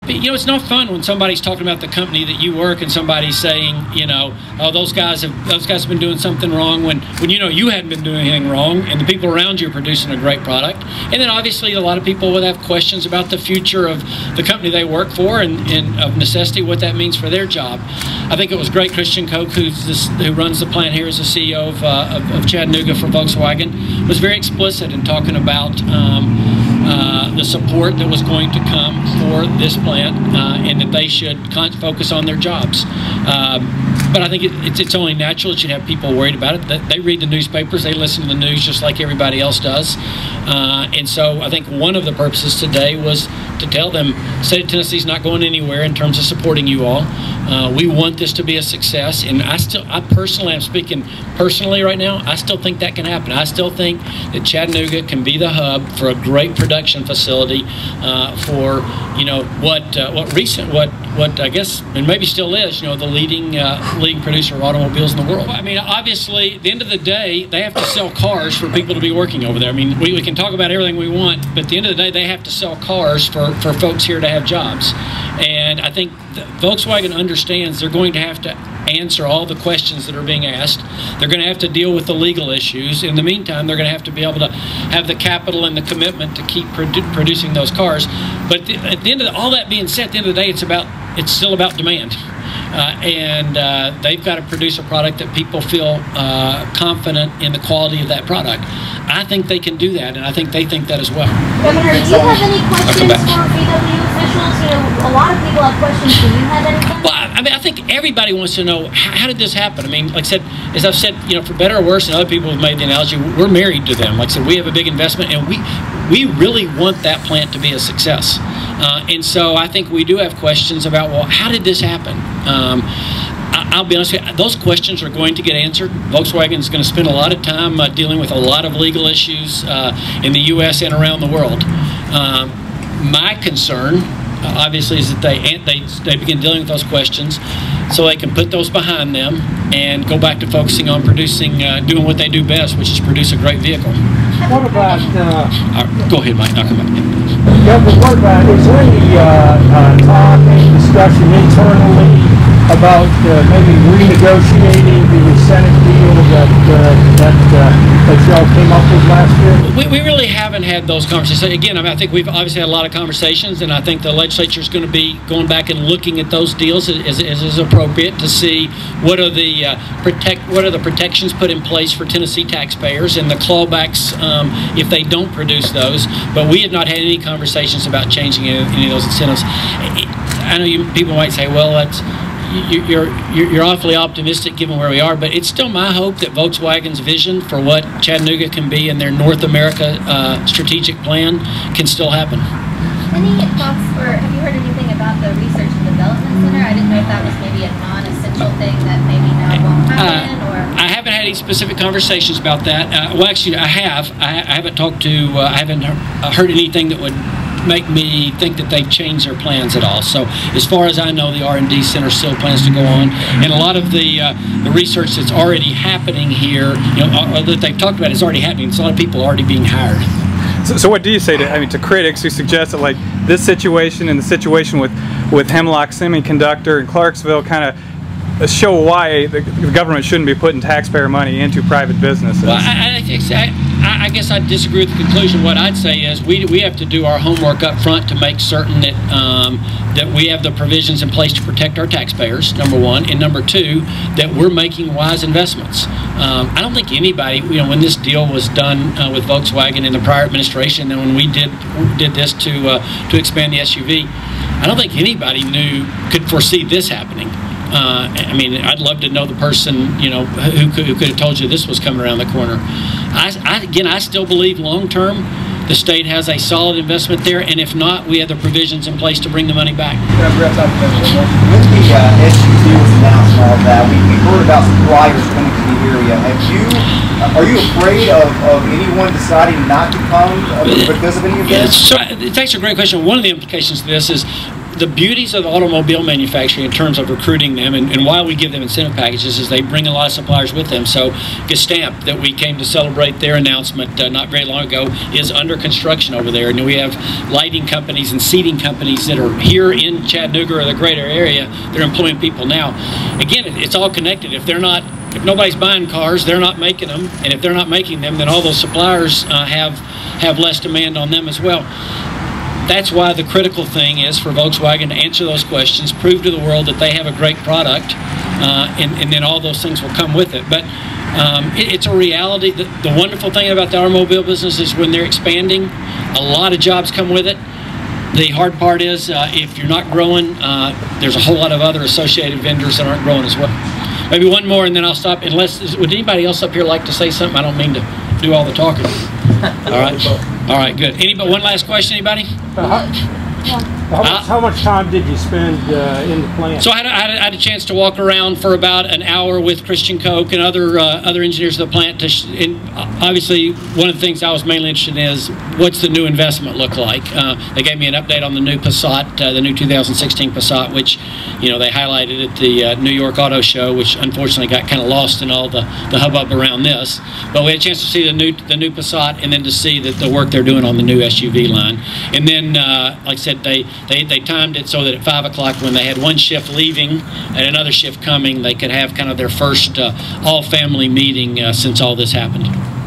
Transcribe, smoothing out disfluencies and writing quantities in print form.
You know, it's not fun when somebody's talking about the company that you work and somebody's saying, you know, oh, those guys have been doing something wrong when you know you hadn't been doing anything wrong, and the people around you are producing a great product. And then obviously a lot of people would have questions about the future of the company they work for, and of necessity what that means for their job. I think it was great. Christian Koch, who runs the plant here as the CEO of Chattanooga for Volkswagen, was very explicit in talking about the support that was going to come for this plant, and that they should focus on their jobs. But I think it's only natural that you'd have people worried about it. They read the newspapers, they listen to the news just like everybody else does. And so I think one of the purposes today was to tell them, State of Tennessee's not going anywhere in terms of supporting you all. We want this to be a success, and I personally, I'm speaking personally right now, I still think that can happen. I still think that Chattanooga can be the hub for a great production facility for, you know, what I guess, and maybe still is, you know, the leading producer of automobiles in the world. I mean, obviously, at the end of the day, they have to sell cars for people to be working over there. I mean, we can talk about everything we want, but at the end of the day, they have to sell cars for folks here to have jobs. And I think Volkswagen understands they're going to have to answer all the questions that are being asked. They're going to have to deal with the legal issues. In the meantime, they're going to have to be able to have the capital and the commitment to keep producing those cars. But at the end of all that being said, at the end of the day, it's still about demand. And they've got to produce a product that people feel confident in the quality of that product. I think they can do that, and I think they think that as well. Governor, do you have any questions for VW officials? You know, a lot of people have questions. Do you have anything? Well, I mean, I think everybody wants to know, how did this happen? I mean, like I said, as I've said, you know, for better or worse, and other people have made the analogy, we're married to them. Like I said, we have a big investment, and we really want that plant to be a success. And so I think we do have questions about, well, how did this happen? I'll be honest with you, those questions are going to get answered. Volkswagen is going to spend a lot of time dealing with a lot of legal issues in the U.S. and around the world. My concern, obviously, is that they begin dealing with those questions so they can put those behind them and go back to focusing on producing, doing what they do best, which is produce a great vehicle. What about... go ahead, Mike. I'll come back. Yeah, but what about, is there any talk, any discussion internally about maybe renegotiating the incentive deal that y'all came up with last year? We really haven't had those conversations. Again, I mean, I think we've obviously had a lot of conversations, and I think the legislature is going to be going back and looking at those deals as is appropriate to see what are the protections put in place for Tennessee taxpayers and the clawbacks if they don't produce those. But we have not had any conversations about changing any of those incentives. I know people might say, well, that's you're awfully optimistic given where we are, but it's still my hope that Volkswagen's vision for what Chattanooga can be in their North America strategic plan can still happen. Any thoughts, or have you heard anything about the Research and Development Center? I didn't know if that was maybe a non-essential thing that maybe now won't happen, or... I haven't had any specific conversations about that. Well, actually, I have. I haven't talked to, I haven't heard anything that would make me think that they've changed their plans at all. So as far as I know, the R&D Center still plans to go on, and a lot of the research that's already happening here, you know, that they've talked about is already happening. So a lot of people are already being hired. So what do you say to critics who suggest that, like, this situation and the situation with Hemlock Semiconductor in Clarksville kind of show why the government shouldn't be putting taxpayer money into private businesses? Well, I guess I disagree with the conclusion. What I'd say is we have to do our homework up front to make certain that that we have the provisions in place to protect our taxpayers, number one, and number two, that we're making wise investments. I don't think anybody, you know, when this deal was done with Volkswagen in the prior administration, and when we did this to expand the SUV, I don't think anybody could foresee this happening. I mean, I'd love to know the person, you know, who could have told you this was coming around the corner. Again, I still believe long term the state has a solid investment there, and if not, we have the provisions in place to bring the money back. When the SUV was announced and all that, we heard about suppliers coming to the area. Are you afraid of anyone deciding not to come because of any of this? So, thanks for a great question. One of the implications of this is the beauties of the automobile manufacturing in terms of recruiting them and why we give them incentive packages is they bring a lot of suppliers with them. So Gestamp, that we came to celebrate their announcement not very long ago, is under construction over there. And we have lighting companies and seating companies that are here in Chattanooga or the greater area. They're employing people now. Again, it's all connected. If nobody's buying cars, they're not making them. And if they're not making them, then all those suppliers have less demand on them as well. That's why the critical thing is for Volkswagen to answer those questions, prove to the world that they have a great product, and then all those things will come with it. But it's a reality. The wonderful thing about the automobile business is when they're expanding, a lot of jobs come with it. The hard part is if you're not growing, there's a whole lot of other associated vendors that aren't growing as well. Maybe one more and then I'll stop. Would anybody else up here like to say something? I don't mean to do all the talking. All right. All right, good. One last question, anybody? How much time did you spend in the plant? So I had a chance to walk around for about an hour with Christian Koch and other engineers of the plant. And obviously, one of the things I was mainly interested in is what's the new investment look like. They gave me an update on the new Passat, the new 2016 Passat, which they highlighted at the New York Auto Show, which unfortunately got kind of lost in all the hubbub around this. But we had a chance to see the new Passat and then to see the work they're doing on the new SUV line. And then, like I said, they timed it so that at 5 o'clock, when they had one shift leaving and another shift coming, they could have kind of their first all-family meeting since all this happened.